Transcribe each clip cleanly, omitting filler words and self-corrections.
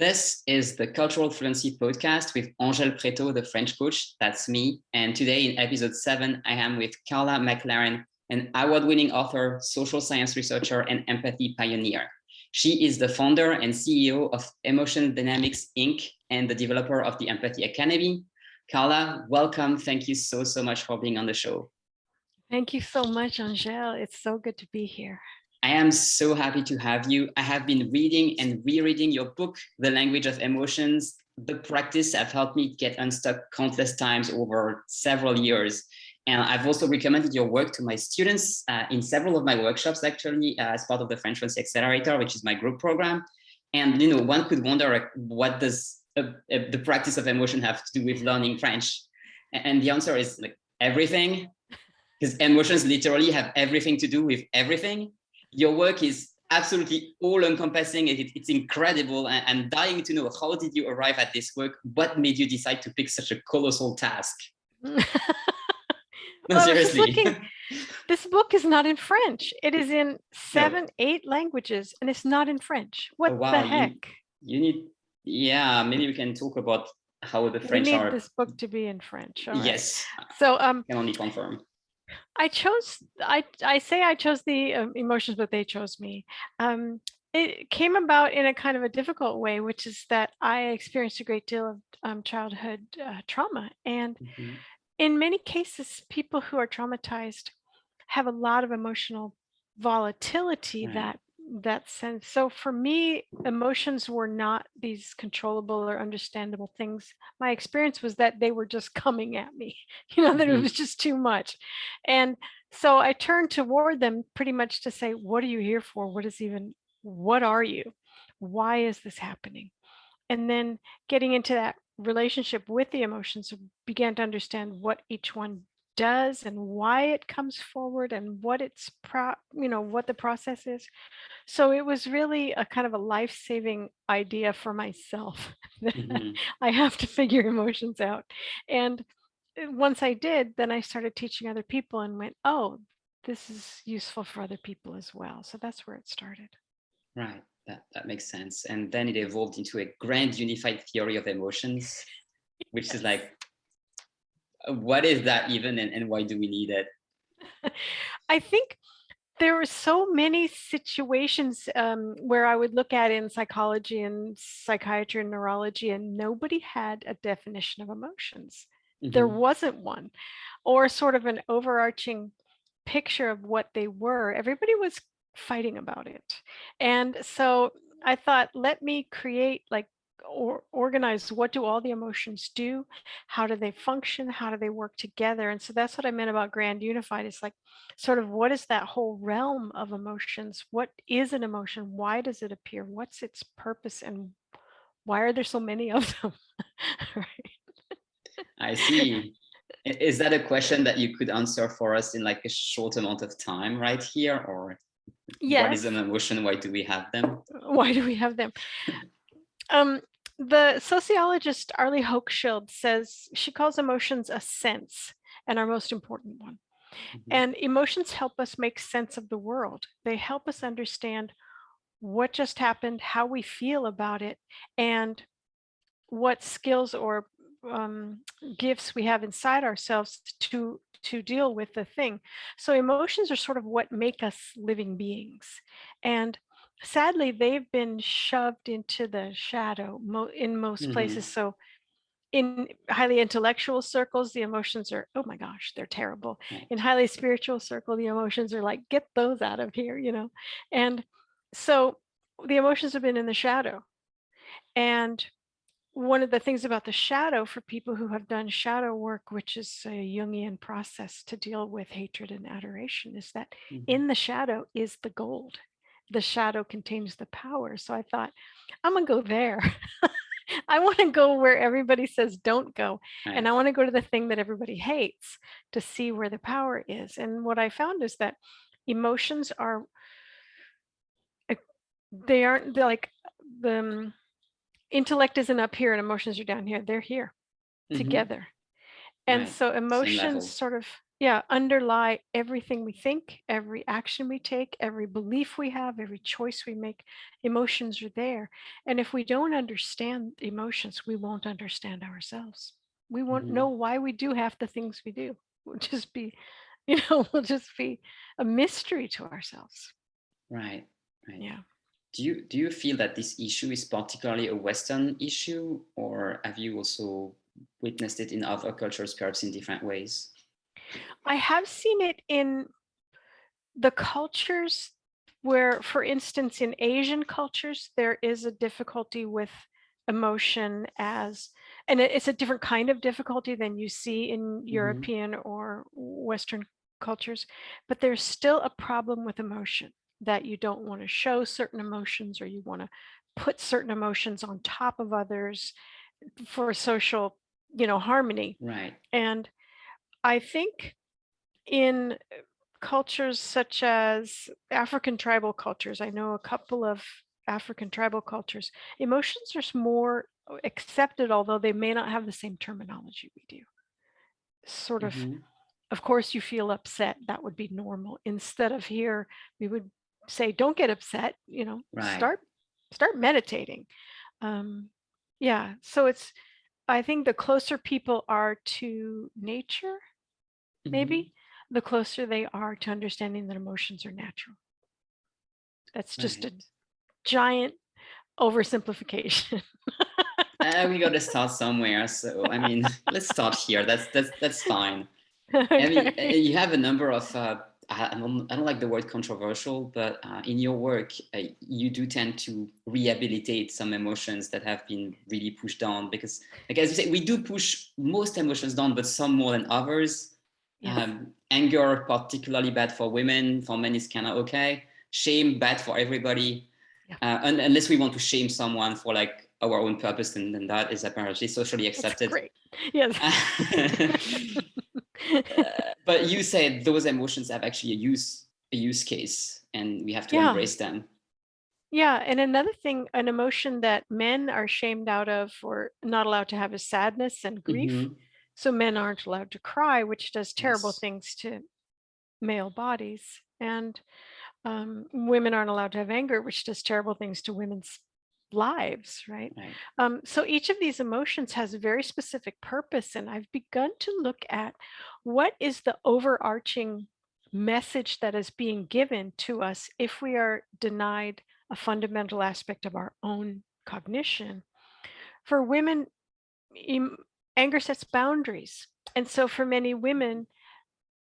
This is the Cultural Fluency podcast with Angel Pretot, the French coach. That's me. And today in episode 7, I am with Karla McLaren, an award-winning author, social science researcher, and empathy pioneer. She is the founder and CEO of Emotion Dynamics, Inc. and the developer of the Empathy Academy. Karla, welcome. Thank you so much for being on the show. Thank you so much, Angel. It's so good to be here. I am so happy to have you. I have been reading and rereading your book, The Language of Emotions. The practice have helped me get unstuck countless times over several years. And I've also recommended your work to my students in several of my workshops, actually, as part of the French Fluency Accelerator, which is my group program. And, one could wonder, what does the practice of emotion have to do with learning French? And the answer is like everything, because emotions literally have everything to do with everything. Your work is absolutely all-encompassing. It's incredible. And I'm dying to know, how did you arrive at this work? What made you decide to pick such a colossal task? No, seriously. This book is not in French. It is in 8 languages, and it's not in French. What the heck? You need, maybe we can talk about how the French are. We need this book to be in French. All right. Yes. So can only confirm. I chose the emotions, but they chose me. It came about in a kind of a difficult way, which is that I experienced a great deal of childhood trauma. And in many cases, people who are traumatized have a lot of emotional volatility, that sense. So for me, emotions were not these controllable or understandable things. My experience was that they were just coming at me, that it was just too much. And so I turned toward them pretty much to say, what are you here for? What are you? Why is this happening? And then getting into that relationship with the emotions, began to understand what each one does and why it comes forward and what what the process is. So it was really a kind of a life-saving idea for myself. I have to figure emotions out. And once I did, then I started teaching other people and went, oh, this is useful for other people as well. So that's where it started. Right. That makes sense. And then it evolved into a grand unified theory of emotions, which is like, what is that even, and why do we need it? I think there were so many situations where I would look at in psychology and psychiatry and neurology, and nobody had a definition of emotions. There wasn't one, or sort of an overarching picture of what they were. Everybody was fighting about it. And so I thought, let me create or organize, what do all the emotions do? How do they function? How do they work together? And so that's what I meant about grand unified. It's like, sort of, what is that whole realm of emotions? What is an emotion? Why does it appear? What's its purpose? And why are there so many of them? Right. I see. Is that a question that you could answer for us in like a short amount of time right here? Or yes. What is an emotion? Why do we have them? Why do we have them? The sociologist Arlie Hochschild says, she calls emotions a sense, and our most important one. And emotions help us make sense of the world. They help us understand what just happened, how we feel about it, and what skills or gifts we have inside ourselves to deal with the thing. So emotions are sort of what make us living beings. And sadly, they've been shoved into the shadow in most places. So in highly intellectual circles, the emotions are, oh my gosh, they're terrible. In highly spiritual circle, the emotions are like, get those out of here, And so the emotions have been in the shadow. And one of the things about the shadow, for people who have done shadow work, which is a Jungian process to deal with hatred and adoration, is that in the shadow is the gold. The shadow contains the power. So I thought, I'm going to go there. I want to go where everybody says don't go. And I want to go to the thing that everybody hates to see where the power is. And what I found is that emotions are, they're like, the intellect isn't up here and emotions are down here. They're here together. And so emotions sort of underlie everything we think, every action we take, every belief we have, every choice we make. Emotions are there. And if we don't understand emotions, we won't understand ourselves. We won't know why we do half the things we do. We'll just be, we'll just be a mystery to ourselves. Right. Yeah. Do you feel that this issue is particularly a Western issue, or have you also witnessed it in other cultures, perhaps in different ways? I have seen it in the cultures where, for instance, in Asian cultures, there is a difficulty with emotion and it's a different kind of difficulty than you see in European or Western cultures, but there's still a problem with emotion, that you don't want to show certain emotions, or you want to put certain emotions on top of others for social, harmony. Right. And I think in cultures such as African tribal cultures, I know a couple of African tribal cultures, emotions are more accepted, although they may not have the same terminology we do. Sort of course, you feel upset, that would be normal. Instead of here, we would say, don't get upset, Right. start meditating. Yeah, so I think the closer people are to nature, maybe, the closer they are to understanding that emotions are natural. That's just a giant oversimplification. We got to start somewhere. So, I mean, let's start here. That's fine. Okay. I mean, you have a number of, I don't like the word controversial, but in your work, you do tend to rehabilitate some emotions that have been really pushed down, because, like, as you say, we do push most emotions down, but some more than others. Yes. Anger, particularly bad for women. For men, it's kind of okay. Shame, bad for everybody. Yeah. Unless we want to shame someone for like our own purpose, then that is apparently socially accepted. That's great. Yes. But you said those emotions have actually a use case, and we have to embrace them. Yeah, and another thing, an emotion that men are shamed out of or not allowed to have is sadness and grief. So men aren't allowed to cry, which does terrible things to male bodies. And women aren't allowed to have anger, which does terrible things to women's lives, right? So each of these emotions has a very specific purpose, and I've begun to look at what is the overarching message that is being given to us if we are denied a fundamental aspect of our own cognition. For women, anger sets boundaries. And so for many women,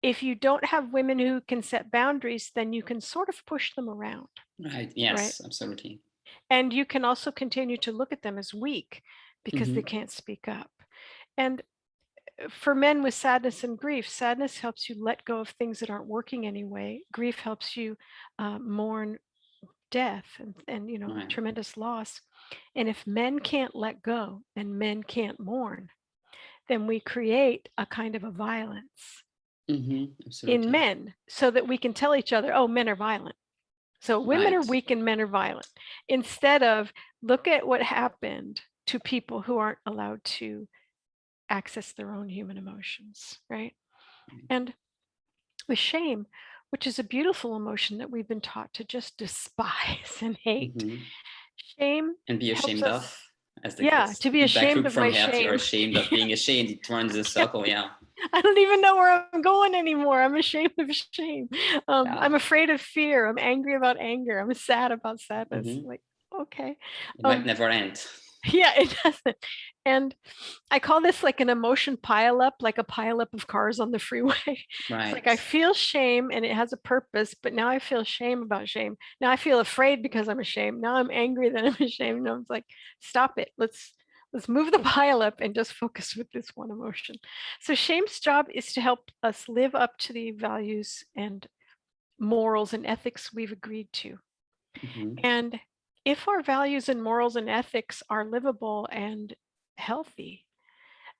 if you don't have women who can set boundaries, then you can sort of push them around. Right. Yes, absolutely. And you can also continue to look at them as weak because they can't speak up. And for men with sadness and grief, sadness helps you let go of things that aren't working anyway. Grief helps you mourn death and tremendous loss. And if men can't let go and men can't mourn, then we create a kind of a violence in men, so that we can tell each other, oh, men are violent. So women are weak and men are violent. Instead of look at what happened to people who aren't allowed to access their own human emotions, right? And with shame, which is a beautiful emotion that we've been taught to just despise and hate. Shame and be ashamed of. As the to be ashamed of my shame. You're ashamed of being ashamed. It runs a circle. Yeah. I don't even know where I'm going anymore. I'm ashamed of shame. I'm afraid of fear. I'm angry about anger. I'm sad about sadness. Like, okay. It might never end. Yeah, it doesn't. And I call this like an emotion pileup, like a pileup of cars on the freeway. It's like I feel shame and it has a purpose, but now I feel shame about shame. Now I feel afraid because I'm ashamed. Now I'm angry that I'm ashamed. And I'm like, stop it. Let's move the pileup and just focus with this one emotion. So shame's job is to help us live up to the values and morals and ethics we've agreed to. And if our values and morals and ethics are livable and healthy,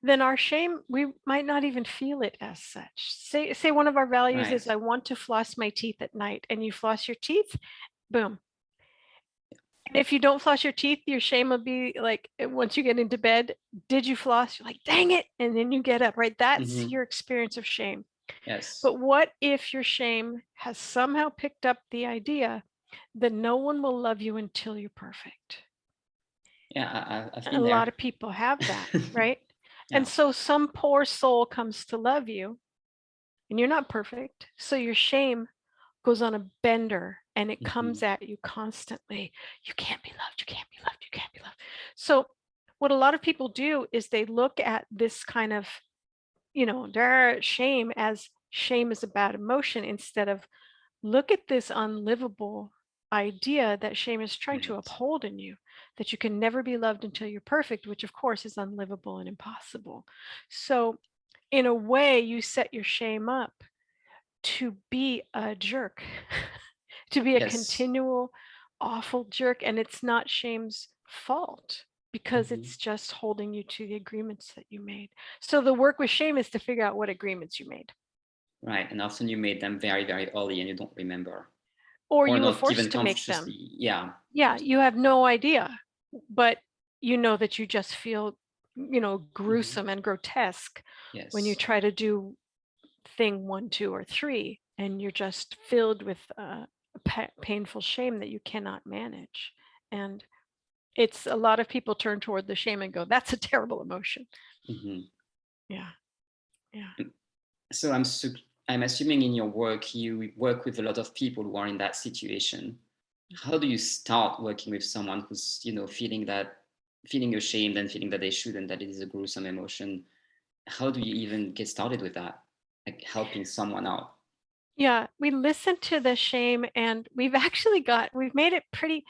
then our shame, we might not even feel it as such. Say one of our values is I want to floss my teeth at night, and you floss your teeth, boom. And if you don't floss your teeth, your shame will be like, once you get into bed, did you floss? You're like, dang it. And then you get up, right? That's your experience of shame. Yes. But what if your shame has somehow picked up the idea that no one will love you until you're perfect? Yeah, I've A been lot there. of people have that, right? And Yeah. so some poor soul comes to love you and you're not perfect. So your shame goes on a bender and it comes at you constantly. You can't be loved. You can't be loved. You can't be loved. So what a lot of people do is they look at this kind of, their shame as shame is a bad emotion instead of look at this unlivable idea that shame is trying to Right. uphold in you, that you can never be loved until you're perfect, which of course is unlivable and impossible. So in a way, you set your shame up to be a jerk, to be a Yes. continual awful jerk. And it's not shame's fault because Hmm. it's just holding you to the agreements that you made. So the work with shame is to figure out what agreements you made. Right. And often you made them very, very early and you don't remember. Or Or you were not even forced to make them. consciously. Yeah. Yeah, you have no idea, but you know that you just feel, Hmm. gruesome and grotesque when you Yes. try to do thing 1, 2, or 3, and you're just filled with painful shame that you cannot manage. And it's a lot of people turn toward the shame and go, "That's a terrible emotion." Hmm. Yeah, yeah. So I'm assuming in your work you work with a lot of people who are in that situation. How do you start working with someone who's feeling ashamed and feeling that they shouldn't, that it is a gruesome emotion? How do you even get started with that, like helping someone out? Yeah, we listen to the shame and we've made it pretty,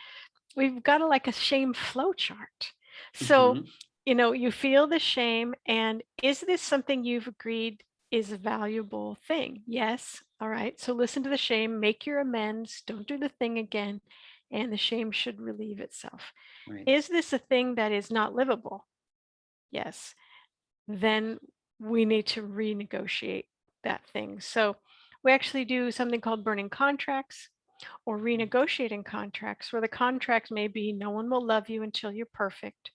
we've got like a shame flow chart. So, Hmm. you feel the shame and is this something you've agreed is a valuable thing? Yes. All right. So listen to the shame, make your amends, don't do the thing again, and the shame should relieve itself. Right. Is this a thing that is not livable? Yes. Then we need to renegotiate that thing. So we actually do something called burning contracts or renegotiating contracts, where the contract may be no one will love you until you're perfect,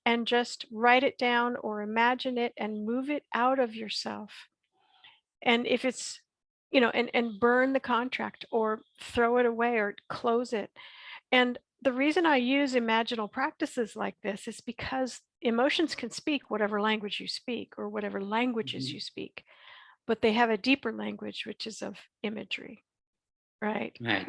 and just write it down or imagine it and move it out of yourself. And if it's, and burn the contract or throw it away or close it. And the reason I use imaginal practices like this is because emotions can speak whatever language you speak or whatever languages Hmm. you speak, but they have a deeper language, which is of imagery, right? Right.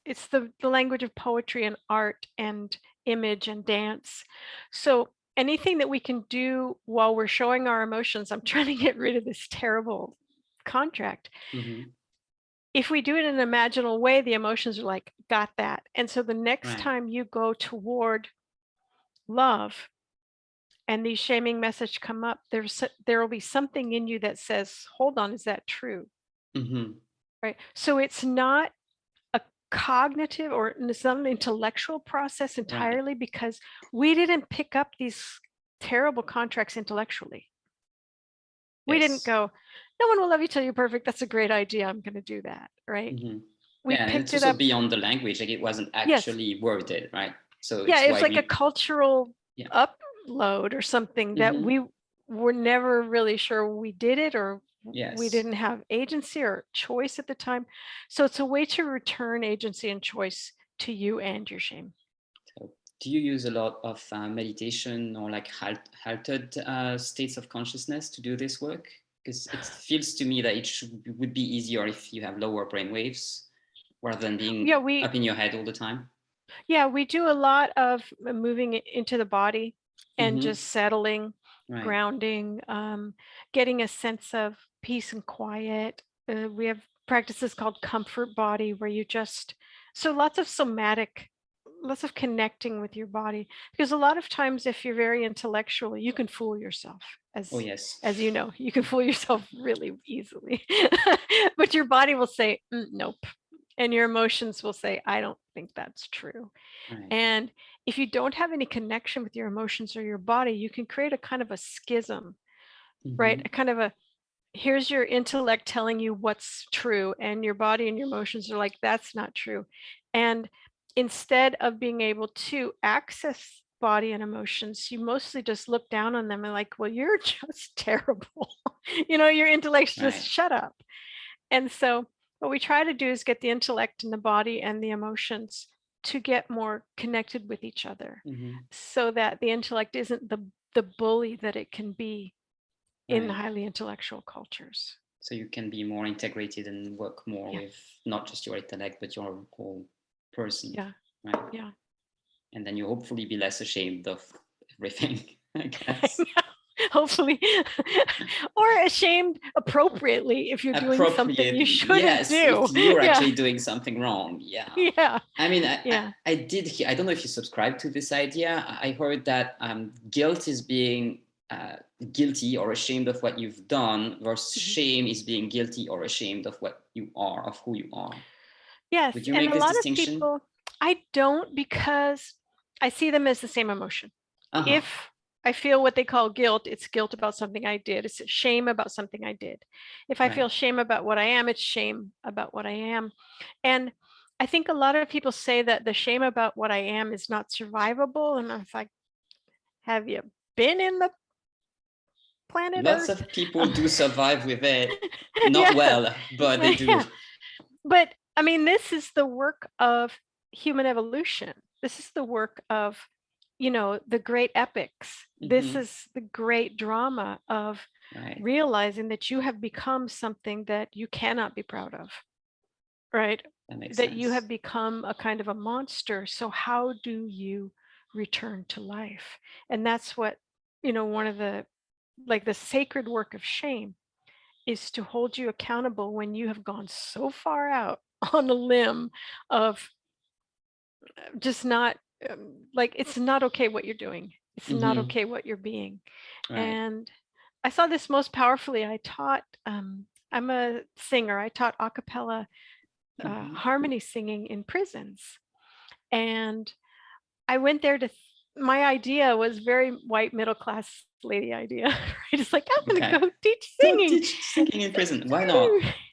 It's the language of poetry and art and image and dance. So anything that we can do while we're showing our emotions, I'm trying to get rid of this terrible contract. Hmm. If we do it in an imaginal way, the emotions are like, got that. And so the next Right. time you go toward love and these shaming messages come up, there will be something in you that says, hold on, is that true? Hmm. Right. So it's not a cognitive or it's not an intellectual process Right. entirely because we didn't pick up these terrible contracts intellectually. We didn't Yes. go, no one will love you till you're perfect. That's a great idea. I'm going to do that. Right. Hmm. We Yeah, and picked it's it also up. beyond the language. Like it wasn't Yes. actually worded, right? So Yeah. it's It's why like a we. cultural Yeah. upload or something that Hmm. we were never really sure we did it or we Yes. didn't have agency or choice at the time. So it's a way to return agency and choice to you and your shame. So do you use a lot of meditation or like halted states of consciousness to do this work? Because it feels to me that would be easier if you have lower brain waves rather than Yeah, being we up in your head all the time. Yeah, we do a lot of moving into the body and Hmm. just settling, Right. grounding, getting a sense of peace and quiet. We have practices called comfort body where you just, so lots of somatic, lots of connecting with your body. Because a lot of times if you're very intellectual, you can fool yourself. Oh, yes. As you know, you can fool yourself really easily. But your body will say, nope. And your emotions will say, I don't think that's true. Right. And if you don't have any connection with your emotions or your body, you can create a kind of a schism, right? A Hmm. kind of a, here's your intellect telling you what's true, and your body and your emotions are like, that's not true. And instead of being able to access body and emotions, you mostly just look down on them and like, well, you're just terrible. Your intellect's just shut up. And so what we try to do is get the intellect and the body and the emotions to get more connected with each other, so that the intellect isn't the bully that it can be in highly intellectual cultures. So you can be more integrated and work more with not just your intellect, but your whole person. Right. Yeah. And then you hopefully be less ashamed of everything, I guess. Hopefully, or ashamed appropriately if you're doing something you shouldn't do. If you're actually doing something wrong. Yeah. I mean, I did hear, I don't know if you subscribe to this idea. I heard that guilt is being guilty or ashamed of what you've done, versus shame is being guilty or ashamed of what you are, of who you are. Yes, Would you and make a this lot distinction? of people, I don't, because I see them as the same emotion. If I feel what they call guilt, it's guilt about something I did. It's shame about something I did. If I feel shame about what I am, it's shame about what I am. And I think a lot of people say that the shame about what I am is not survivable. And I was like, have you been in the planet Lots Earth? of people do survive with it. Not well, but they do. But I mean, this is the work of human evolution. This is the work of, the great epics. This is the great drama of realizing that you have become something that you cannot be proud of, right? That you have become a kind of a monster. So how do you return to life? And that's what, one of the sacred work of shame is to hold you accountable when you have gone so far out on a limb of just not it's not okay what you're doing. It's not okay what you're being. And I saw this most powerfully. I taught, I'm a singer. I taught a cappella harmony singing in prisons. And I went there my idea was very white middle class lady idea. Right? It's like, I'm going to go teach singing. Go teach singing in prison. Why not?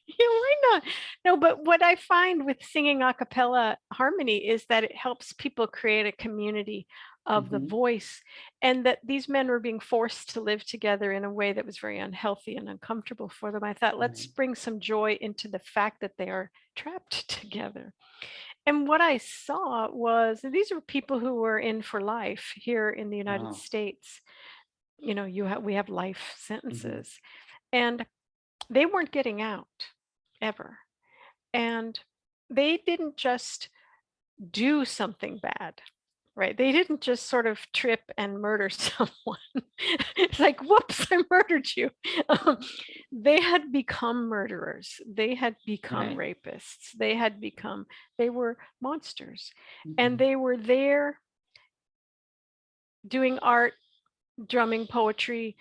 Yeah, why not? No, but what I find with singing a cappella harmony is that it helps people create a community of the voice, and that these men were being forced to live together in a way that was very unhealthy and uncomfortable for them. I thought, let's bring some joy into the fact that they are trapped together. And what I saw was these are people who were in for life here in the United States. We have life sentences, and they weren't getting out ever. And they didn't just do something bad, right? They didn't just sort of trip and murder someone. It's like, whoops, I murdered you. They had become murderers. They had become rapists. They were monsters. And they were there doing art, drumming, poetry,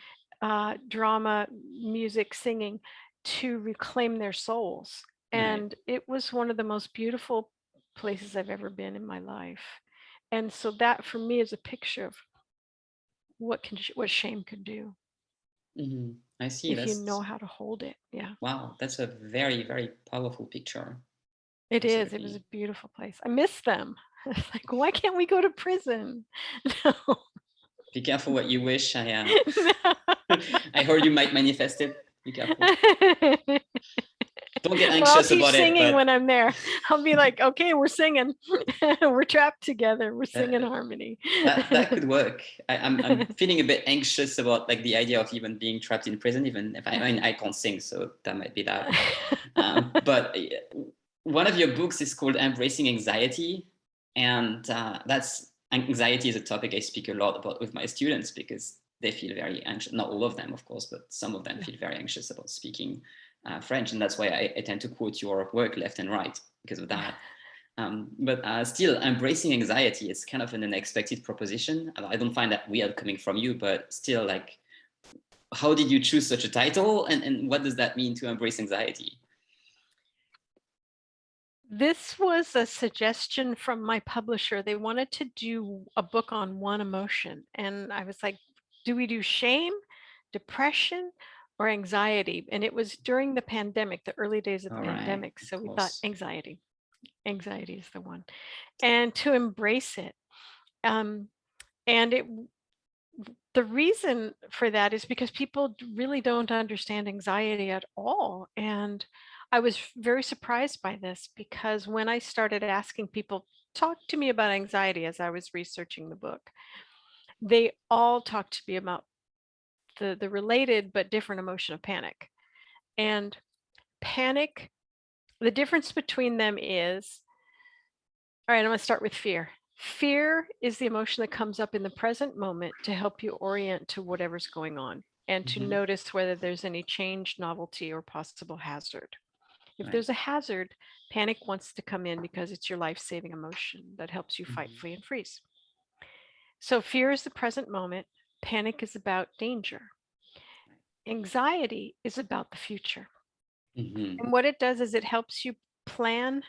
drama, music, singing to reclaim their souls. And it was one of the most beautiful places I've ever been in my life. And so that for me is a picture of what shame could do. I see. If you know how to hold it. Yeah. Wow, that's a very, very powerful picture. It is. It was a beautiful place. I miss them. It's like, why can't we go to prison? No. Be careful what you wish. I heard you might manifest it. Be careful. Don't get anxious I'll teach about singing it. when I'm there. I'll be like, okay, we're singing. We're trapped together. We're singing harmony. That could work. I'm feeling a bit anxious about like the idea of even being trapped in prison, even if I can't sing, so that might be that. But one of your books is called Embracing Anxiety. And anxiety is a topic I speak a lot about with my students because they feel very anxious. Not all of them, of course, but some of them feel very anxious about speaking French. And that's why I tend to quote your work left and right because of that. But still, embracing anxiety is kind of an unexpected proposition. I don't find that weird coming from you, but still, like, how did you choose such a title? And what does that mean to embrace anxiety? This was a suggestion from my publisher. They wanted to do a book on one emotion. And I was like, do we do shame, depression, or anxiety? And it was during the pandemic, the early days of the pandemic. So we thought anxiety. Anxiety is the one. And to embrace it. And the reason for that is because people really don't understand anxiety at all. And I was very surprised by this, because when I started asking people, talk to me about anxiety as I was researching the book, they all talked to me about the related but different emotion of panic. And panic, the difference between them is, all right, I'm going to start with fear. Fear is the emotion that comes up in the present moment to help you orient to whatever's going on and to notice whether there's any change, novelty, or possible hazard. If there's a hazard, panic wants to come in because it's your life-saving emotion that helps you fight, flee, and freeze. So fear is the present moment. Panic is about danger. Anxiety is about the future. And what it does is it helps you plan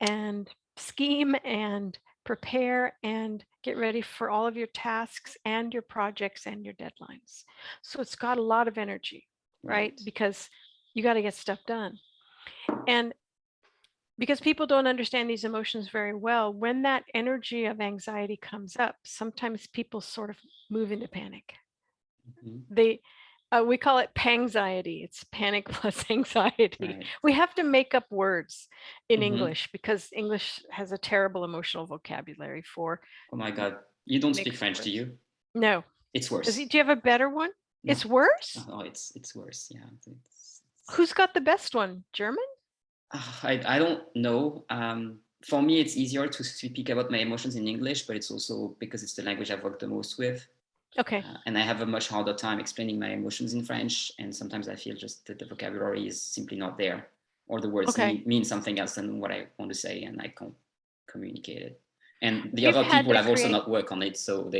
and scheme and prepare and get ready for all of your tasks and your projects and your deadlines. So it's got a lot of energy, right? Because you got to get stuff done. And because people don't understand these emotions very well, when that energy of anxiety comes up, sometimes people sort of move into panic. We call it pangxiety. It's panic plus anxiety. We have to make up words in English because English has a terrible emotional vocabulary for. Oh my God. You don't speak French, do you? No. It's worse. Do you have a better one? No. It's worse? Oh, it's worse. Yeah. Who's got the best one? German? I don't know. For me, it's easier to speak about my emotions in English, but it's also because it's the language I've worked the most with. Okay. And I have a much harder time explaining my emotions in French. And sometimes I feel just that the vocabulary is simply not there, or the words mean something else than what I want to say, and I can't communicate it. And the other people have also not worked on it, so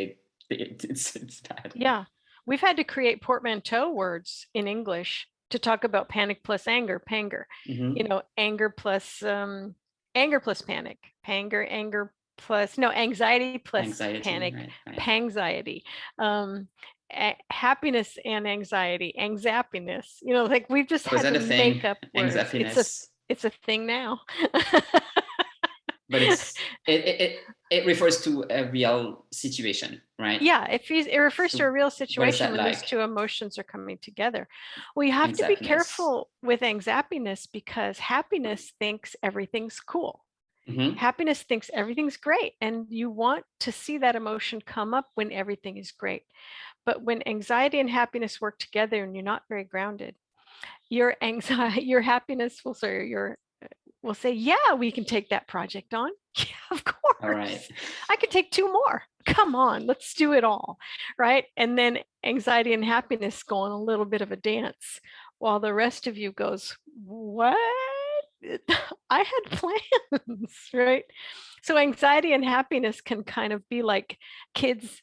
it's bad. Yeah. We've had to create portmanteau words in English to talk about panic plus anger, panger. You know, anger plus panic, anxiety plus panic, pangxiety. Happiness and anxiety, angzappiness. You know, like we've just had to make up words. It's a thing now. But it refers to a real situation, right? Yeah, it refers to a real situation when those two emotions are coming together. Well, you have to be careful with angzappiness because happiness thinks everything's cool. Happiness thinks everything's great, and you want to see that emotion come up when everything is great. But when anxiety and happiness work together and you're not very grounded, your happiness will say, yeah, we can take that project on. Yeah, of course. All right. I could take 2 more. Come on, let's do it all. Right. And then anxiety and happiness go on a little bit of a dance while the rest of you goes, what? I had plans, right? So anxiety and happiness can kind of be like kids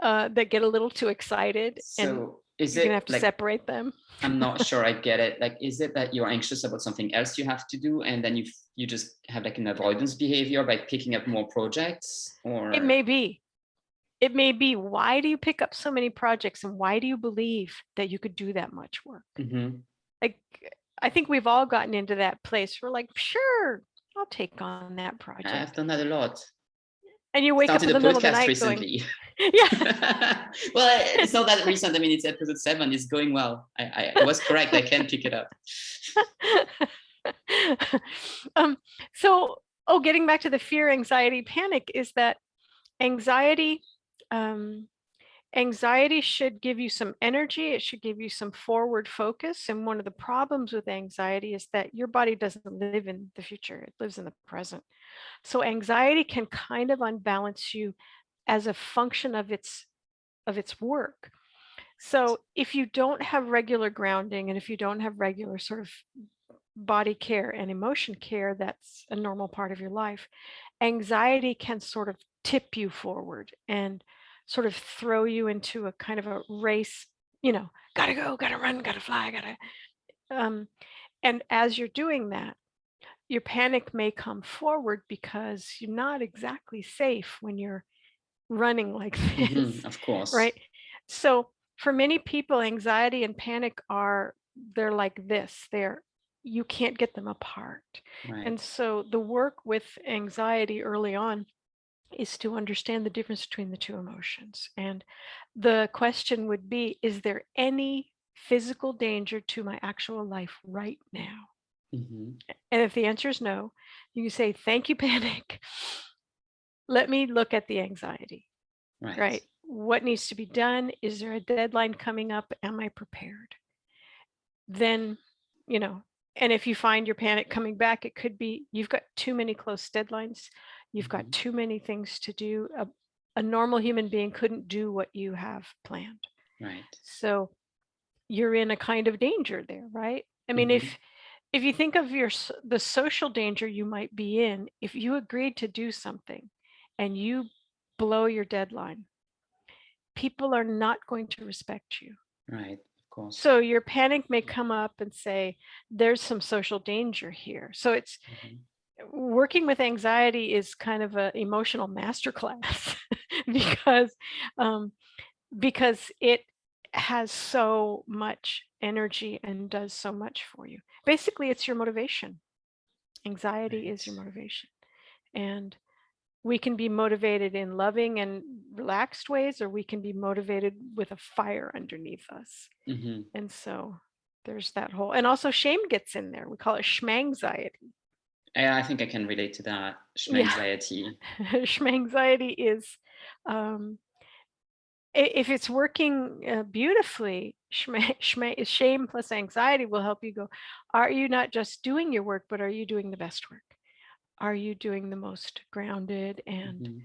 that get a little too excited, and you're gonna have to separate them. I'm not sure I get it. Like, is it that you're anxious about something else you have to do, and then you just have like an avoidance behavior by picking up more projects? Or it may be. It may be. Why do you pick up so many projects, and why do you believe that you could do that much work? Like, I think we've all gotten into that place. We're like, sure, I'll take on that project. I've done that a lot. And you wake up in the middle of the night recently. Going, yeah. Well, it's not that recent. I mean, it's episode 7. It's going well. I was correct. I can pick it up. Getting back to the fear, anxiety, panic is that anxiety should give you some energy. It should give you some forward focus. And one of the problems with anxiety is that your body doesn't live in the future. It lives in the present. So anxiety can kind of unbalance you as a function of its work. So if you don't have regular grounding, and if you don't have regular sort of body care and emotion care, that's a normal part of your life, anxiety can sort of tip you forward and sort of throw you into a kind of a race, gotta go, gotta run, gotta fly, and as you're doing that, your panic may come forward because you're not exactly safe when you're running like this. Of course. Right. So for many people, anxiety and panic they're like this. You can't get them apart. Right. And so the work with anxiety early on is to understand the difference between the two emotions. And the question would be, is there any physical danger to my actual life right now? Mm-hmm. And if the answer is no, you can say, thank you, panic. Let me look at the anxiety, right? What needs to be done? Is there a deadline coming up? Am I prepared? Then, you know, and if you find your panic coming back, it could be you've got too many close deadlines. You've got too many things to do. A normal human being couldn't do what you have planned. Right. So you're in a kind of danger there, right? I mean, if you think of the social danger you might be in, if you agreed to do something and you blow your deadline, people are not going to respect you. Right, of course. So your panic may come up and say, there's some social danger here. So it's working with anxiety is kind of an emotional masterclass because it has so much energy and does so much for you. Basically, it's your motivation. Anxiety is your motivation. And we can be motivated in loving and relaxed ways, or we can be motivated with a fire underneath us. And so there's that whole, and also shame gets in there. We call it schmanxiety. I think I can relate to that, schmanxiety. Yeah. Schmanxiety is, if it's working beautifully, shame plus anxiety will help you go, are you not just doing your work, but are you doing the best work? Are you doing the most grounded and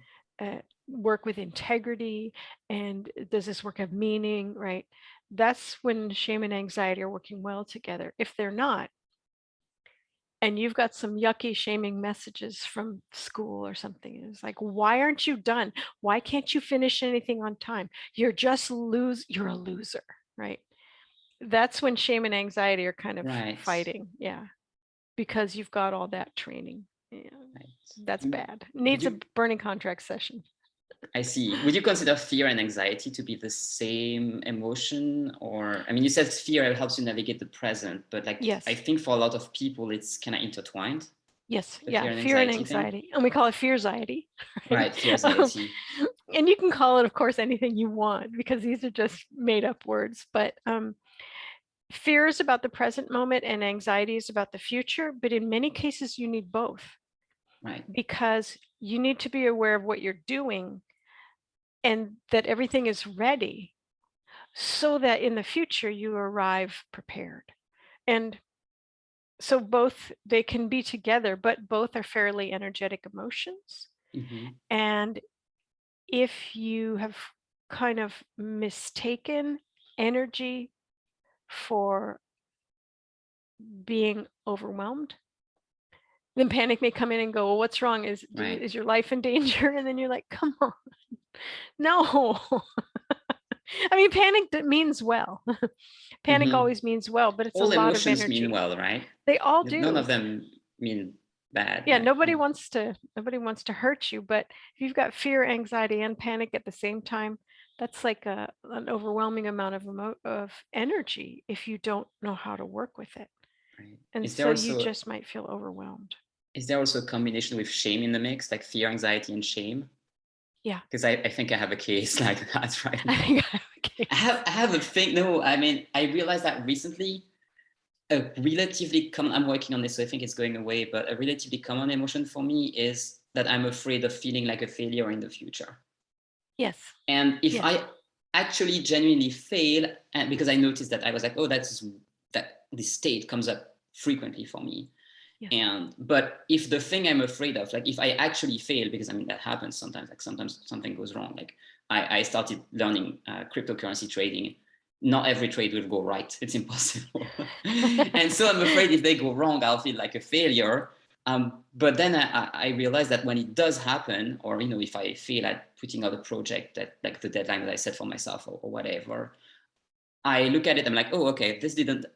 work with integrity? And does this work have meaning, right? That's when shame and anxiety are working well together. If they're not, and you've got some yucky shaming messages from school or something, it's like, why aren't you done? Why can't you finish anything on time? You're a loser, right? That's when shame and anxiety are kind of fighting. Yeah. Because you've got all that training. Yeah. That's bad. Needs a burning contract session. I see. Would you consider fear and anxiety to be the same emotion? Or, I mean, you said fear helps you navigate the present, but like, yes. I think for a lot of people, it's kind of intertwined. Yes. Yeah. Fear and anxiety. And we call it fear-anxiety. Right. Fear-anxiety. And you can call it, of course, anything you want, because these are just made up words. But fear is about the present moment and anxiety is about the future. But in many cases, you need both. Right. Because you need to be aware of what you're doing and that everything is ready so that in the future you arrive prepared. And so both, they can be together, but both are fairly energetic emotions. And if you have kind of mistaken energy for being overwhelmed, then panic may come in and go, well, what's wrong? Is your life in danger? And then you're like, come on, no. I mean, panic means well. Panic always means well, but it's all a lot of energy. All emotions mean well, right? They all do. None of them mean bad. Yeah, nobody wants to hurt you, but if you've got fear, anxiety, and panic at the same time, that's like an overwhelming amount of energy if you don't know how to work with it. Right. And so you just might feel overwhelmed. Is there also a combination with shame in the mix, like fear, anxiety, and shame? Yeah. Because I think I have a case like that right now. I think I have a case. I have a thing. No, I mean, I realized that recently. A relatively common, I'm working on this, so I think it's going away, but a relatively common emotion for me is that I'm afraid of feeling like a failure in the future. Yes. And if I actually genuinely fail, and because I noticed that I was like, oh, that this state comes up frequently for me. Yes. But if the thing I'm afraid of, like if I actually fail, because I mean, that happens sometimes, like sometimes something goes wrong. Like I started learning cryptocurrency trading. Not every trade will go right. It's impossible. And so I'm afraid if they go wrong, I'll feel like a failure. But then I realized that when it does happen, or if I fail at putting out a project that like the deadline that I set for myself or whatever, I look at it, I'm like, oh, okay, this didn't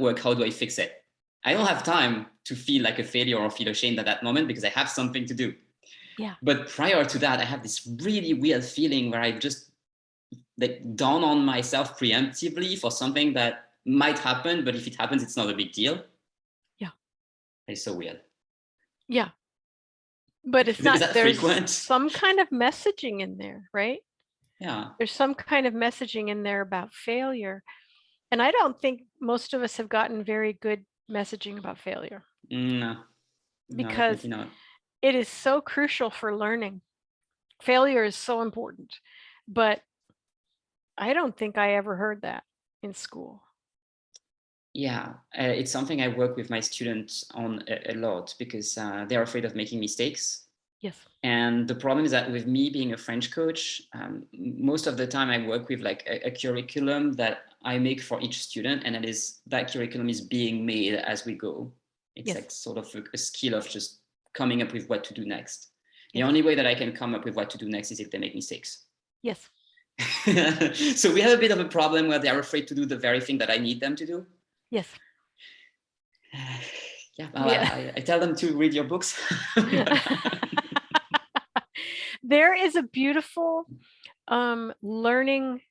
work. How do I fix it? I don't have time to feel like a failure or feel ashamed at that moment because I have something to do. Yeah. But prior to that, I have this really weird feeling where I just like dawn on myself preemptively for something that might happen, but if it happens, it's not a big deal. Yeah. It's so weird. Yeah. But it's Is not, that there's frequent? some kind of messaging in there, right? Yeah. There's some kind of messaging in there about failure. And I don't think most of us have gotten very good messaging about failure, No, no, because definitely not. it is so crucial for learning. Failure is so important, but I don't think I ever heard that in school. Yeah, it's something I work with my students on a lot, because they're afraid of making mistakes. Yes. And the problem is that with me being a French coach, most of the time I work with like a curriculum that I make for each student, and that curriculum is being made as we go. It's Yes. like sort of a skill of just coming up with what to do next. The Yes. only way that I can come up with what to do next is if they make mistakes. Yes. So we have a bit of a problem where they're afraid to do the very thing that I need them to do. Yes. Yeah, well, Yeah. I tell them to read your books. There is a beautiful learning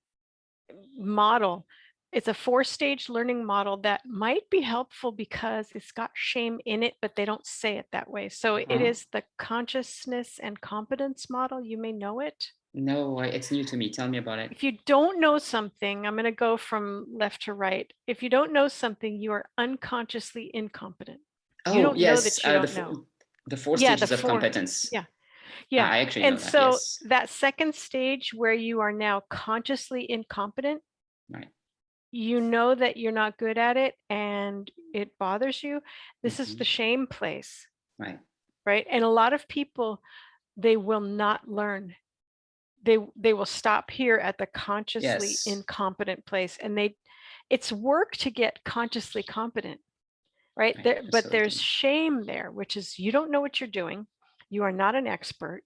model. It's a 4-stage learning model that might be helpful because it's got shame in it, but they don't say it that way. So it is the consciousness and competence model. You may know it. No, it's new to me. Tell me about it. If you don't know something, I'm going to go from left to right. If you don't know something, you are unconsciously incompetent. You don't know that you don't know. The 4 Yeah, stages of competence. Yeah. Yeah. I actually know And that, so yes. that second stage where you are now consciously incompetent, Right. you know that you're not good at it and it bothers you. This is the shame place. Right. Right. And a lot of people, they will not learn. They will stop here at the consciously incompetent place, and it's work to get consciously competent, right? There, but there's shame there, which is you don't know what you're doing. You are not an expert,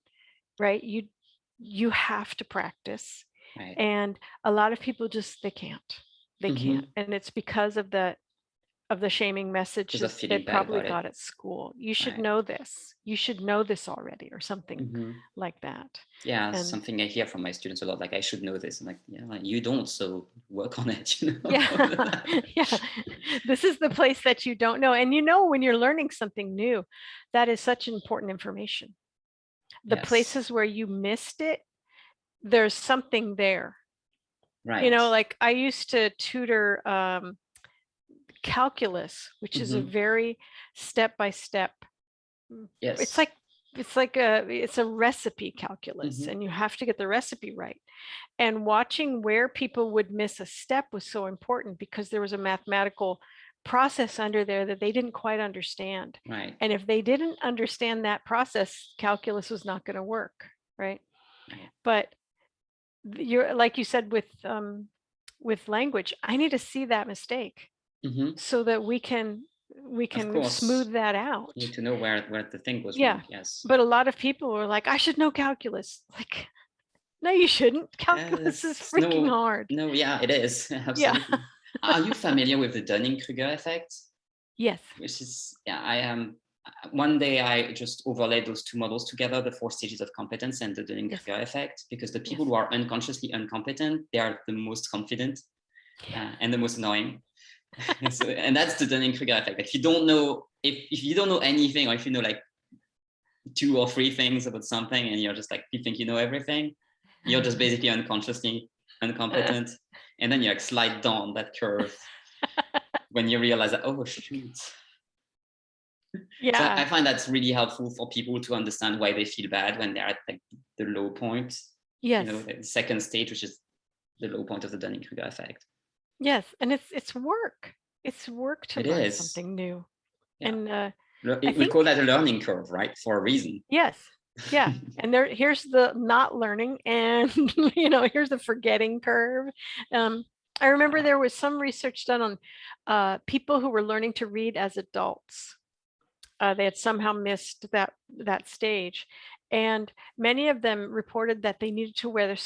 right? You have to practice. Right. And a lot of people just they can't. And it's because of the shaming messages they probably got at school. You should know this. You should know this already, or something like that. Yeah, and something I hear from my students a lot, like I should know this. I'm like, yeah, you don't, so work on it. You know? Yeah. Yeah. This is the place that you don't know. And when you're learning something new, that is such important information. The places where you missed it, there's something there. Right. Like I used to tutor calculus, which is a very step-by-step. Yes. It's a recipe calculus, and you have to get the recipe right. And watching where people would miss a step was so important, because there was a mathematical process under there that they didn't quite understand. Right. And if they didn't understand that process, calculus was not going to work, right? But you're like you said with language, I need to see that mistake so that we can smooth that out. You need to know where the thing was wrong. Yes. But a lot of people are like, I should know calculus. Like, no, you shouldn't. Calculus is freaking hard. No, yeah, it is. Absolutely. Are you familiar with the Dunning-Kruger effect? Yes. Which is, I am. One day I just overlaid those two models together, the 4 stages of competence and the Dunning-Kruger effect, because the people who are unconsciously incompetent, they are the most confident and the most annoying. And that's the Dunning-Kruger effect. If you don't know, if you don't know anything, or if you know like 2 or 3 things about something, and you're just like, you think you know everything, you're just basically unconsciously incompetent. And then you like slide down that curve when you realize that, oh shoot. Yeah. So I find that's really helpful for people to understand why they feel bad when they're at like the low point. Yes. The second stage, which is the low point of the Dunning-Kruger effect. Yes, and it's work. It's work to learn something new. Yeah. And we call that a learning curve, right? For a reason. Yes. Yeah. And here's the not learning, and here's the forgetting curve. I remember there was some research done on people who were learning to read as adults. They had somehow missed that stage. And many of them reported that they needed to wear their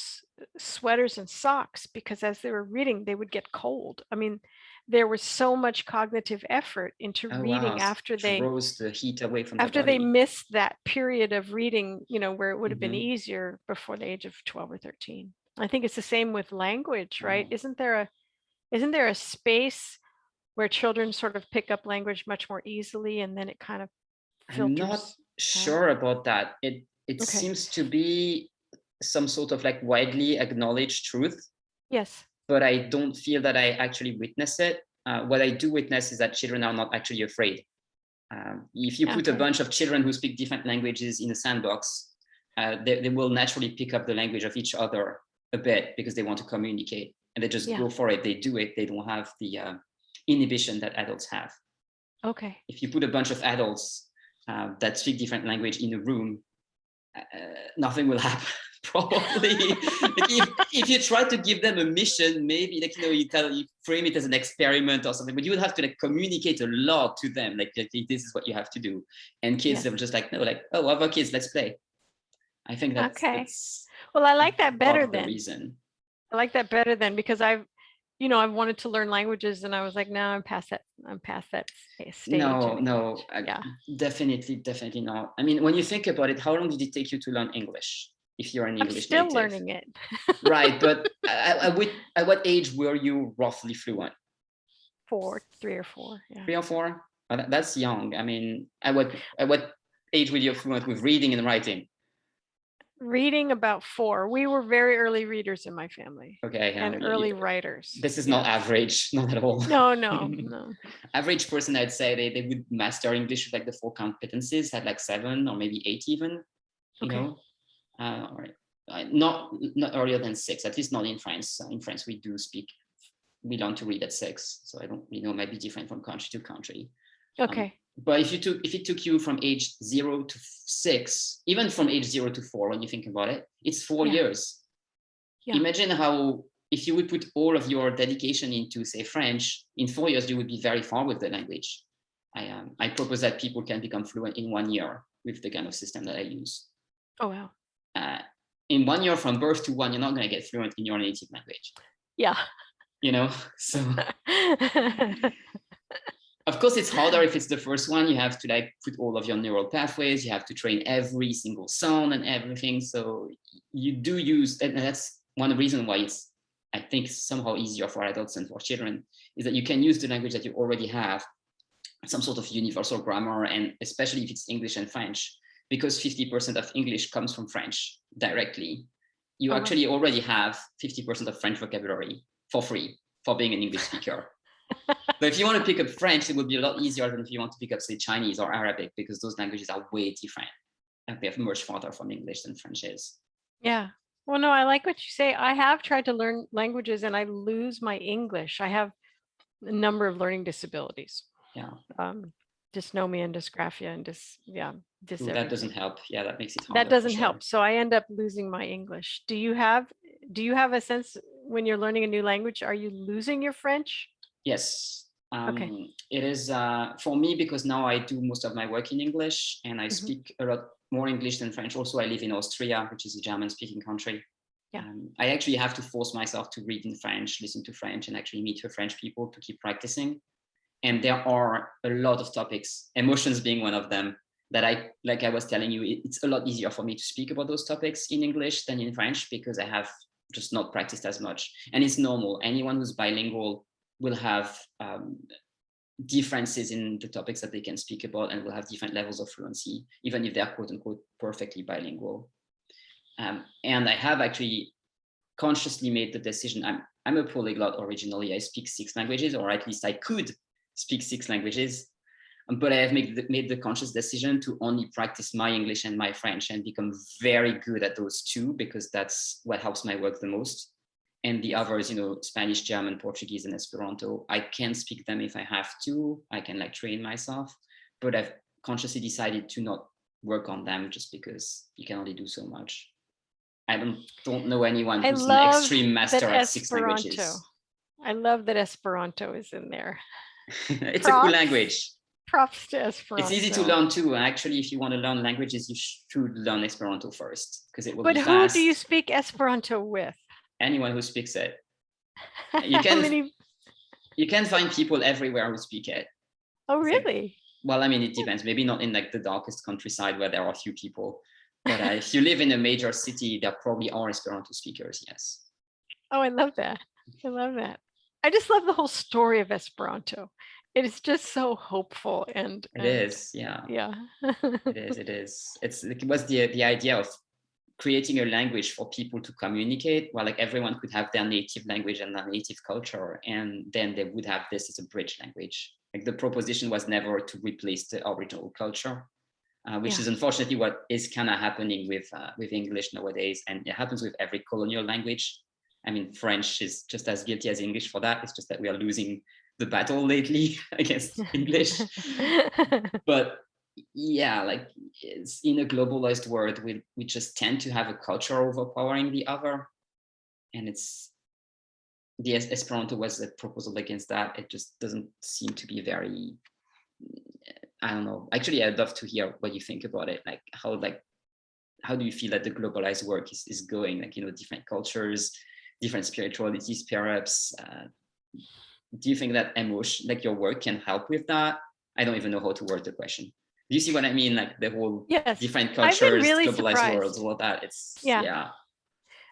sweaters and socks, because as they were reading, they would get cold. I mean, there was so much cognitive effort into reading after they draws the heat away from they missed that period of reading, where it would have been easier before the age of 12 or 13. I think it's the same with language, right? Isn't there a space where children sort of pick up language much more easily, and then it kind of filters? sure about that. It Okay. seems to be some sort of like widely acknowledged truth, Yes. but I don't feel that I actually witness it. What I do witness is that children are not actually afraid. If you put a Okay. bunch of children who speak different languages in a sandbox, they will naturally pick up the language of each other a bit because they want to communicate, and they just Yeah. go for it. They do it. They don't have the inhibition that adults have. Okay. If you put a bunch of adults that speak different language in a room, nothing will happen. Probably. Like if you try to give them a mission, maybe like you frame it as an experiment or something, but you would have to like communicate a lot to them, like this is what you have to do. And kids, they're just like, no, like, oh, other kids, let's play. I think that's well, I like that better part of the then. reason. I like that better then, because I've wanted to learn languages, and I was like, no, I'm past that stage. No, Yeah. definitely not. I mean, when you think about it, how long did it take you to learn English if you're an I'm English still native? learning it. Right, but at what age were you roughly fluent? 3 or 4. Yeah. 3 or 4? That's young. I mean, at what age were you fluent with reading and writing? Reading about 4. We were very early readers in my family. Okay, and early writers. This is not average, not at all. No. Average person, I'd say they would master English with like the 4 competencies, had like 7 or maybe 8 even. Or not earlier than 6, at least not in France. In France, we learn to read at 6. So I don't, it might be different from country to country. Okay. But if it took you from age 0 to 6, even from age 0 to 4, when you think about it, it's 4 years. Yeah. Imagine how, if you would put all of your dedication into, say, French, in 4 years, you would be very far with the language. I propose that people can become fluent in 1 year with the kind of system that I use. Oh, wow. In 1 year from birth to 1, you're not going to get fluent in your native language. Yeah. So of course it's harder if it's the first one. You have to like put all of your neural pathways, you have to train every single sound and everything. So you do use, and that's one reason why it's, I think, somehow easier for adults and for children, is that you can use the language that you already have, some sort of universal grammar, and especially if it's English and French, because 50% of English comes from French directly. You actually already have 50% of French vocabulary for free for being an English speaker. But if you want to pick up French, it would be a lot easier than if you want to pick up, say, Chinese or Arabic, because those languages are way different. And they're much farther from English than French is. Yeah. Well, no, I like what you say. I have tried to learn languages and I lose my English. I have a number of learning disabilities. Yeah. Dysnomia and dysgraphia and that doesn't help. Yeah, that makes it harder. That doesn't help. So I end up losing my English. Do you have a sense when you're learning a new language, are you losing your French? Yes. It is for me, because now I do most of my work in English and I speak a lot more English than French. Also, I live in Austria, which is a German-speaking country. Yeah. I actually have to force myself to read in French, listen to French, and actually meet with French people to keep practicing. And there are a lot of topics, emotions being one of them, that like I was telling you, it's a lot easier for me to speak about those topics in English than in French, because I have just not practiced as much. And it's normal. Anyone who's bilingual will have differences in the topics that they can speak about, and will have different levels of fluency, even if they're quote unquote perfectly bilingual. And I have actually consciously made the decision. I'm a polyglot originally. I speak 6 languages, or at least I could speak 6 languages, but I have made the conscious decision to only practice my English and my French and become very good at those 2, because that's what helps my work the most. And the others, Spanish, German, Portuguese, and Esperanto, I can speak them if I have to. I can like train myself, but I've consciously decided to not work on them, just because you can only do so much. I don't know anyone who's an extreme master at 6 languages. I love that Esperanto is in there. It's a cool language. Props to Esperanto. It's easy to learn too. Actually, if you want to learn languages, you should learn Esperanto first, because it will be fast. But who do you speak Esperanto with? Anyone who speaks it. You can find people everywhere who speak it. Oh, really? Well, I mean, it depends. Maybe not in like the darkest countryside where there are a few people. But if you live in a major city, there probably are Esperanto speakers, yes. Oh, I love that. I love that. I just love the whole story of Esperanto. it is just so hopeful It is, yeah. yeah. It is. It is. It's like, it was the idea of creating a language for people to communicate, where like everyone could have their native language and their native culture, and then they would have this as a bridge language. Like the proposition was never to replace the original culture, which is unfortunately what is kind of happening with English nowadays, and it happens with every colonial language. I mean, French is just as guilty as English for that. It's just that we are losing the battle lately against English. But yeah, like it's in a globalized world, we just tend to have a culture overpowering the other, and it's the Esperanto was a proposal against that. It just doesn't seem to be very, I don't know. Actually, I'd love to hear what you think about it. Like how do you feel that the globalized work is going? Like, you know, different cultures, different spiritualities, perhaps. Do you think that emotion, like your work, can help with that? I don't even know how to word the question. Do you see what I mean? Like the whole different cultures, really globalized worlds, all of that. It's yeah.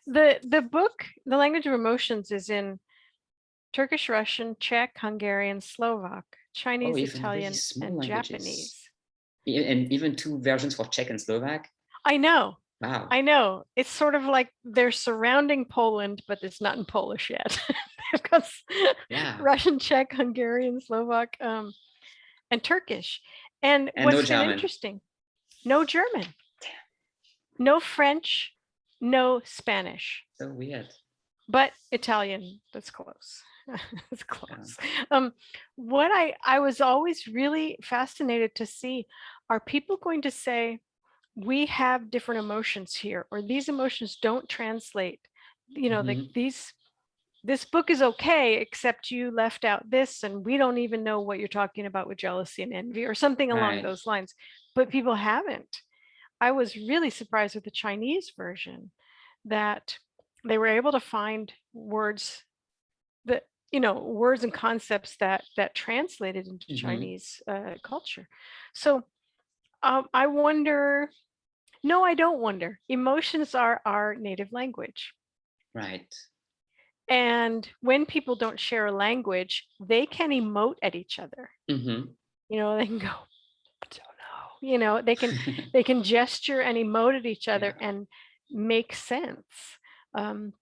The book, The Language of Emotions, is in Turkish, Russian, Czech, Hungarian, Slovak, Chinese, Italian, and languages. Japanese. And even 2 versions for Czech and Slovak. I know. Wow. I know. It's sort of like they're surrounding Poland, but it's not in Polish yet. Because Russian, Czech, Hungarian, Slovak, and Turkish. And what's no been interesting, no German, no French, no Spanish. So weird. But Italian, that's close. It's close. Yeah. What I was always really fascinated to see, are people going to say, we have different emotions here, or these emotions don't translate, you know, this book is okay, except you left out this, and we don't even know what you're talking about with jealousy and envy, or something along those lines. But people haven't. I was really surprised with the Chinese version that they were able to find words that, you know, words and concepts that translated into Chinese culture. So I wonder, no, I don't wonder. Emotions are our native language. Right. And when people don't share a language, they can emote at each other. You know, they can go, I don't know. You know, they can gesture and emote at each other and make sense. And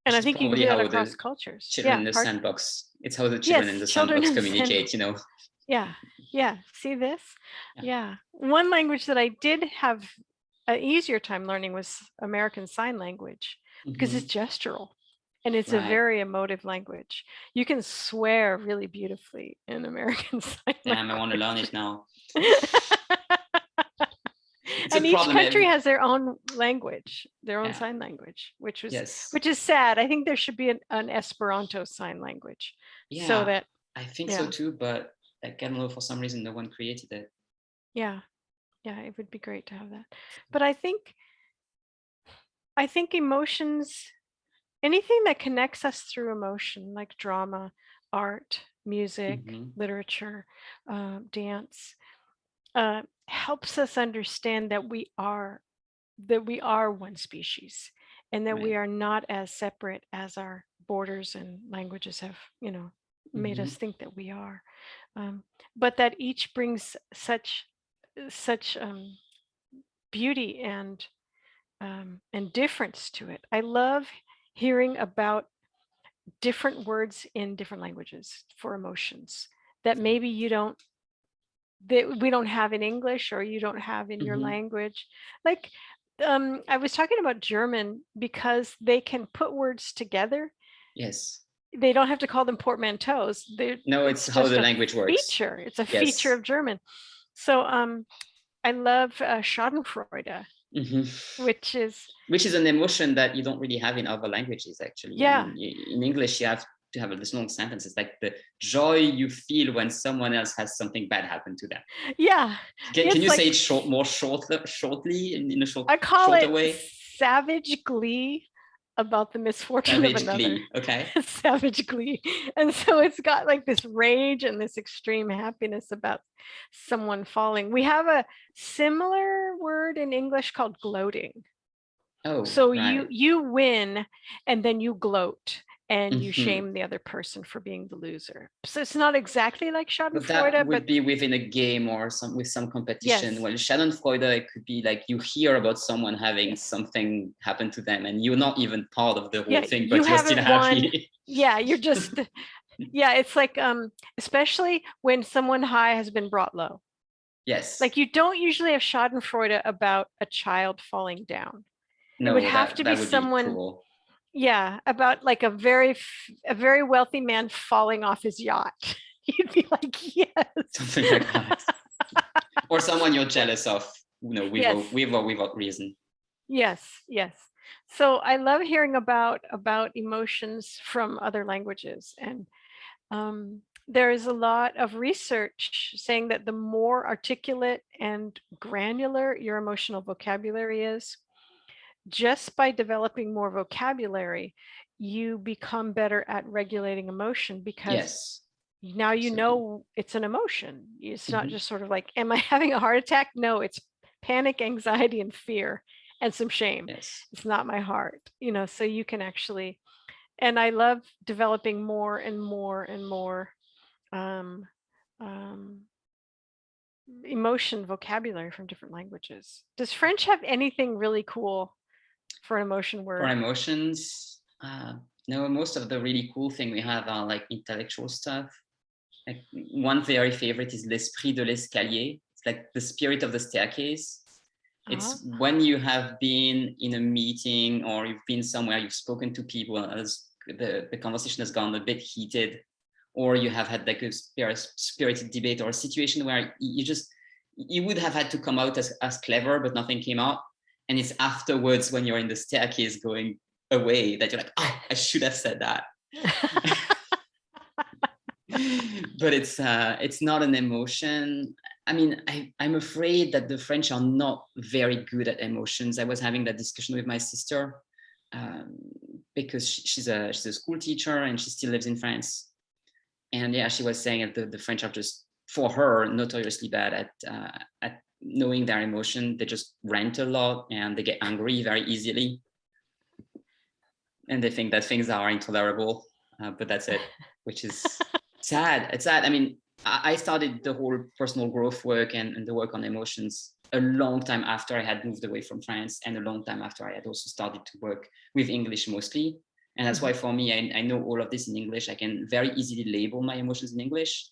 I think you can do that across cultures. Children in the sandbox. It's how the children in the sandbox communicate, you know. Yeah. See this? Yeah. One language that I did have an easier time learning was American Sign Language, because it's gestural and it's a very emotive language. You can swear really beautifully in American Sign Language. I want to learn it now. And each country has their own language, their own sign language, which is sad. I think there should be an Esperanto sign language. Yeah, so that I think so too, but I don't know, for some reason no one created it. Yeah, it would be great to have that. But I think emotions, anything that connects us through emotion, like drama, art, music, literature, dance, helps us understand that we are one species, and that we are not as separate as our borders and languages have, you know, made us think that we are, but that each brings such beauty and difference to it. I love hearing about different words in different languages for emotions that maybe we don't have in English, or you don't have in your language. Like I was talking about German, because they can put words together. Yes. They don't have to call them portmanteaus. No, it's how the language works. Feature. It's a feature of German. So I love Schadenfreude, which is an emotion that you don't really have in other languages, actually. Yeah. I mean, in English, you have to have this long sentence. It's like the joy you feel when someone else has something bad happen to them. Yeah. Can you say it more shortly in a shorter way? I call it savage glee about the misfortune of another. Glee. Okay. Savage glee. And so it's got like this rage and this extreme happiness about someone falling. We have a similar word in English called gloating. Oh, so you win and then you gloat. and you shame the other person for being the loser. So it's not exactly like But Schadenfreude, that would but be within a game or with some competition. yes. Well, Schadenfreude, it could be like you hear about someone having something happen to them and you're not even part of the whole thing, you but you're still haven't won. happy. Yeah, you're just, yeah, it's like, especially when someone high has been brought low. Yes. Like you don't usually have Schadenfreude about a child falling down. No, it would have to be would someone, be cruel. yeah, about like a very wealthy man falling off his yacht. You'd be like, yes. Something like that. Or someone you're jealous of, Yes. with or without reason. Yes, yes. So I love hearing about emotions from other languages. And there is a lot of research saying that the more articulate and granular your emotional vocabulary is, just by developing more vocabulary, you become better at regulating emotion, because Yes. now you know it's an emotion. It's not just sort of like, am I having a heart attack? No, it's panic, anxiety, and fear, and some shame. Yes. It's not my heart, so you can actually, and I love developing more and more and more emotion vocabulary from different languages. Does French have anything really cool for an emotion word? For emotions, no, most of the really cool thing we have are like intellectual stuff. Like one very favorite is l'esprit de l'escalier. It's like the spirit of the staircase. It's when you have been in a meeting or you've been somewhere, you've spoken to people as the conversation has gone a bit heated, or you have had like a spirited debate or a situation where you would have had to come out as clever, but nothing came out. And it's afterwards when you're in the staircase going away that you're like, oh, I should have said that. But it's not an emotion. I mean, I'm afraid that the French are not very good at emotions. I was having that discussion with my sister because she's a school teacher and she still lives in France. And yeah, she was saying that the French are just, for her, notoriously bad at knowing their emotion. They just rant a lot and they get angry very easily. And they think that things are intolerable, but that's it, which is sad. It's sad. I mean, I started the whole personal growth work and the work on emotions a long time after I had moved away from France, and a long time after I had also started to work with English mostly. And that's why for me, I know all of this in English. I can very easily label my emotions in English.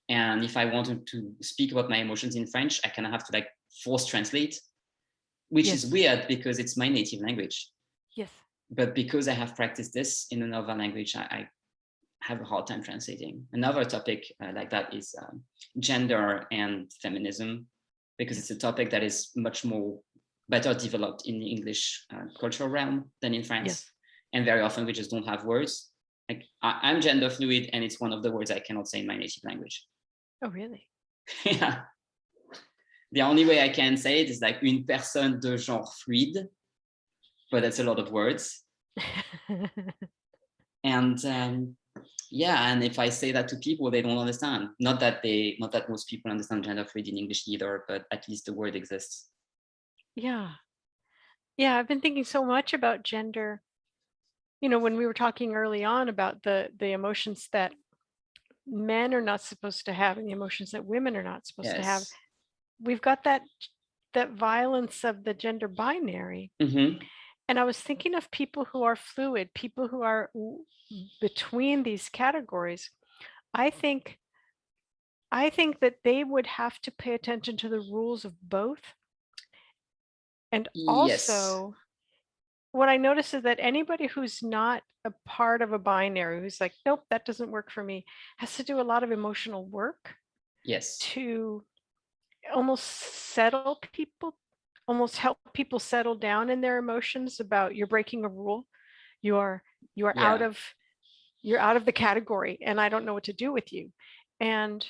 And if I wanted to speak about my emotions in French, I kind of have to like force translate, which is weird because it's my native language. Yes. But because I have practiced this in another language, I have a hard time translating. Another topic like that is gender and feminism, because it's a topic that is much more better developed in the English cultural realm than in France. Yes. And very often we just don't have words. Like I'm gender fluid, and it's one of the words I cannot say in my native language. Oh, really? Yeah. The only way I can say it is like une personne de genre fluide, but that's a lot of words. And yeah, and if I say that to people, they don't understand. Not that most people understand gender fluid in English either, but at least the word exists. Yeah. Yeah, I've been thinking so much about gender. When we were talking early on about the emotions that men are not supposed to have and the emotions that women are not supposed to have, we've got that violence of the gender binary. And I was thinking of people who are fluid, people who are between these categories. I think that they would have to pay attention to the rules of both. And also, what I notice is that anybody who's not a part of a binary, who's like, nope, that doesn't work for me, has to do a lot of emotional work. Yes. To almost settle people, almost help people settle down in their emotions about you're breaking a rule. You are out of the category, and I don't know what to do with you. And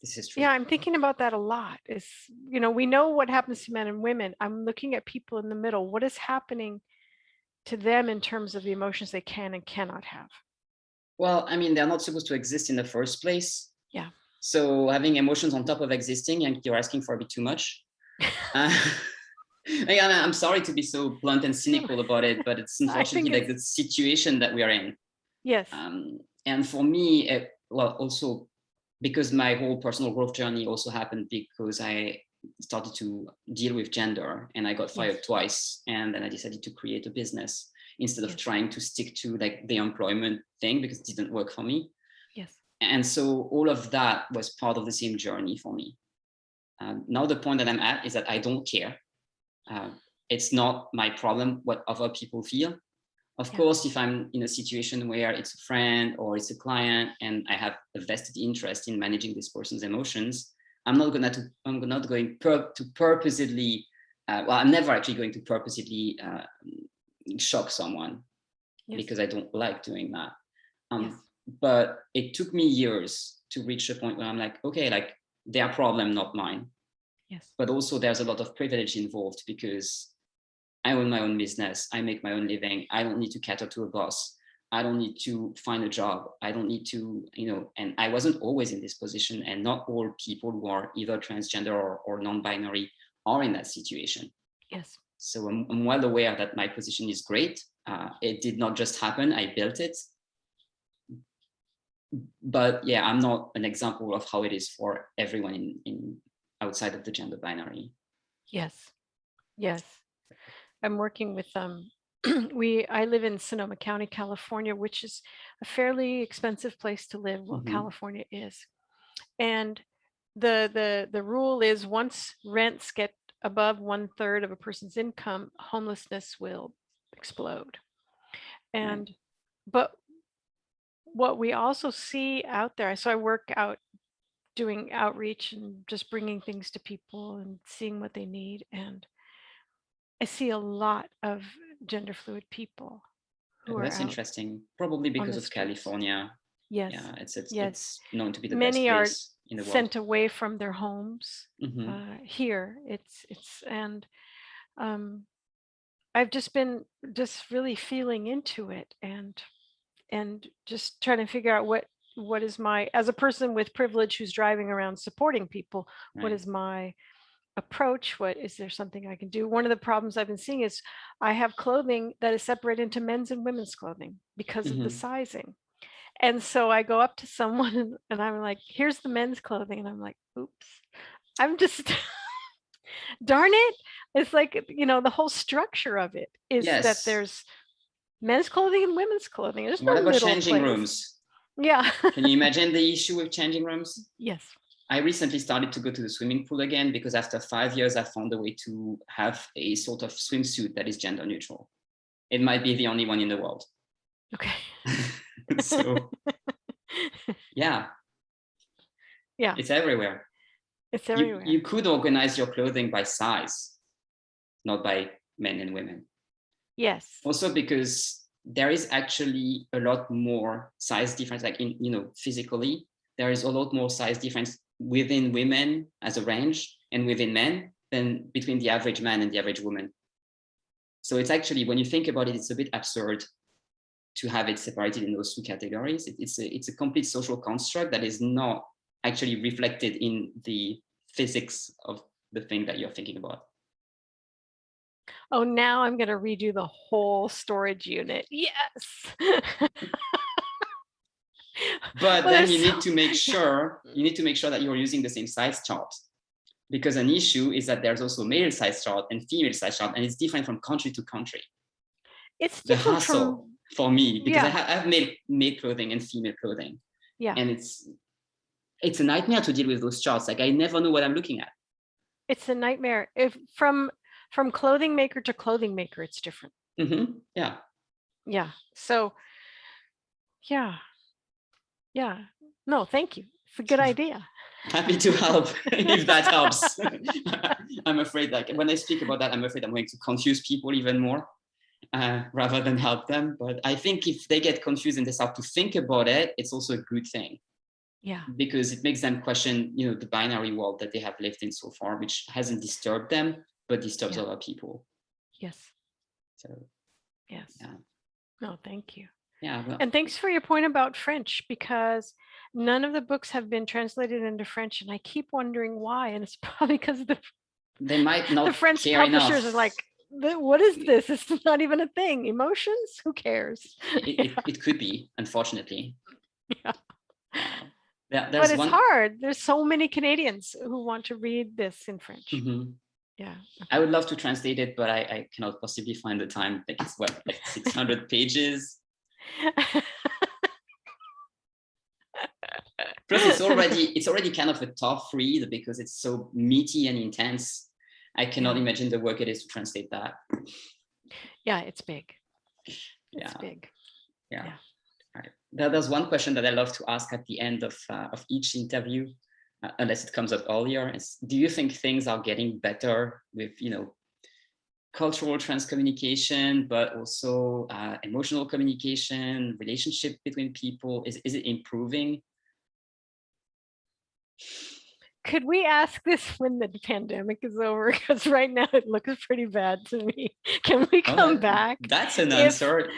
this is true. Yeah, I'm thinking about that a lot. Is, we know what happens to men and women. I'm looking at people in the middle. What is happening to them in terms of the emotions they can and cannot have? Well, I mean, they're not supposed to exist in the first place. Yeah. So having emotions on top of existing, and you're asking for a bit too much. I'm sorry to be so blunt and cynical about it, but it's unfortunately like the situation that we are in. Yes. And for me, well, also because my whole personal growth journey also happened because I started to deal with gender and I got fired twice. And then I decided to create a business instead of trying to stick to like the employment thing because it didn't work for me. Yes. And so all of that was part of the same journey for me. Now the point that I'm at is that I don't care. It's not my problem what other people feel. Of course, if I'm in a situation where it's a friend or it's a client and I have a vested interest in managing this person's emotions, I'm not going to purposely, well, I'm never actually going to purposely shock someone because I don't like doing that. But it took me years to reach a point where I'm like, okay, like their problem, not mine. Yes. But also there's a lot of privilege involved because I own my own business. I make my own living. I don't need to cater to a boss. I don't need to find a job. I don't need to, and I wasn't always in this position, and not all people who are either transgender or non-binary are in that situation. Yes. So I'm well aware that my position is great. It did not just happen. I built it. But yeah, I'm not an example of how it is for everyone in outside of the gender binary. Yes. Yes. I'm working with I live in Sonoma County, California, which is a fairly expensive place to live. Well, California is. And the rule is once rents get above 1/3 of a person's income, homelessness will explode. And but what we also see out there, so I work out doing outreach and just bringing things to people and seeing what they need. And I see a lot of gender fluid people who are That's interesting. Probably because of California. Yes. Yeah, it's known to be the best Many place in the are world. sent away from their homes here. And I've just been really feeling into it and just trying to figure out what is my, as a person with privilege who's driving around supporting people, what is my approach? What is there something I can do? One of the problems I've been seeing is I have clothing that is separated into men's and women's clothing because of the sizing. And so I go up to someone and I'm like, here's the men's clothing. And I'm like, oops, I'm just, darn it. It's like, the whole structure of it is that there's men's clothing and women's clothing. There's what no about middle changing place. rooms? Yeah. Can you imagine the issue with changing rooms? Yes. I recently started to go to the swimming pool again because after 5 years, I found a way to have a sort of swimsuit that is gender neutral. It might be the only one in the world. Okay. So, yeah. Yeah. It's everywhere. It's everywhere. You could organize your clothing by size, not by men and women. Yes. Also because there is actually a lot more size difference, like physically, there is a lot more size difference within women as a range and within men than between the average man and the average woman. So it's actually, when you think about it, it's a bit absurd to have it separated in those two categories. It's a complete social construct that is not actually reflected in the physics of the thing that you're thinking about. Oh, now I'm going to redo the whole storage unit. Yes. But then you need to make sure that you're using the same size chart, because an issue is that there's also male size chart and female size chart, and it's different from country to country. It's the different hassle for me because I have male clothing and female clothing. Yeah. And it's a nightmare to deal with those charts. Like I never know what I'm looking at. It's a nightmare. If from clothing maker to clothing maker, it's different. Mm-hmm. Yeah. Yeah. So, yeah. Yeah. No, thank you. It's a good idea. Happy to help if that helps. I'm afraid like when I speak about that, I'm afraid I'm going to confuse people even more rather than help them. But I think if they get confused and they start to think about it, it's also a good thing. Yeah. Because it makes them question, the binary world that they have lived in so far, which hasn't disturbed them, but disturbs other people. Yes. So. Yes. Yeah. No, thank you. Yeah. Well, and thanks for your point about French, because none of the books have been translated into French, and I keep wondering why. And it's probably because they might not the French care publishers enough. are like, what is this? This is not even a thing. Emotions? Who cares? It could be, unfortunately. Yeah. Yeah, But it's hard. There's so many Canadians who want to read this in French. Mm-hmm. Yeah. I would love to translate it, but I cannot possibly find the time. Like it's what, like 600 pages. Plus, it's already kind of a tough read because it's so meaty and intense. I cannot imagine the work it is to translate that. Yeah, it's big. It's big. Yeah. All right. There's one question that I love to ask at the end of each interview, unless it comes up earlier. Is, do you think things are getting better with, cultural transcommunication, but also emotional communication, relationship between people? Is it improving? Could we ask this when the pandemic is over? Because right now it looks pretty bad to me. Can we come back? That's an answer.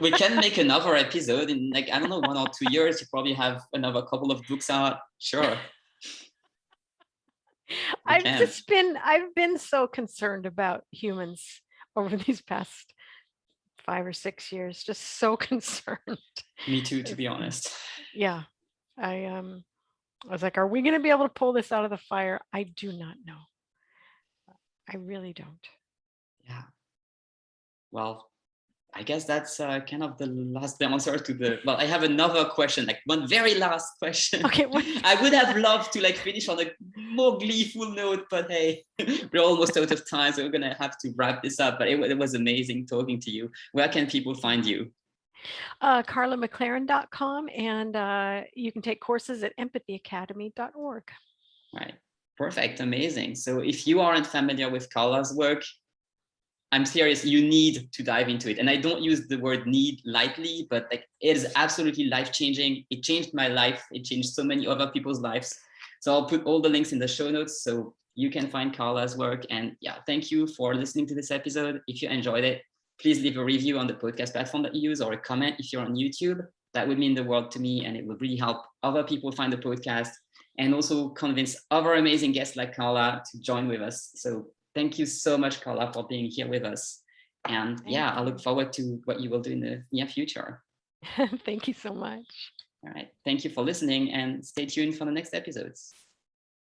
We can make another episode in, like, I don't know, 1 or 2 years. You probably have another couple of books out. Sure. I've been so concerned about humans over these past 5 or 6 years, just so concerned. Me too, to be honest. Yeah. I was like, are we going to be able to pull this out of the fire? I do not know. I really don't. Yeah. Well, I guess that's kind of the last answer to the, well, I have another question, like one very last question. Okay. I would have loved to like finish on a more gleeful note, but hey, we're almost out of time, so we're gonna have to wrap this up, but it was amazing talking to you. Where can people find you? KarlaMcLaren.com, and you can take courses at empathyacademy.org. Right, perfect, amazing. So if you aren't familiar with Karla's work, I'm serious, you need to dive into it. And I don't use the word need lightly, but like it is absolutely life-changing. It changed my life. It changed so many other people's lives. So I'll put all the links in the show notes so you can find Karla's work. And yeah, thank you for listening to this episode. If you enjoyed it, please leave a review on the podcast platform that you use, or a comment if you're on YouTube. That would mean the world to me, and it would really help other people find the podcast and also convince other amazing guests like Karla to join with us. So thank you so much, Karla, for being here with us. And yeah, I look forward to what you will do in the near future. Thank you so much. All right. Thank you for listening, and stay tuned for the next episodes.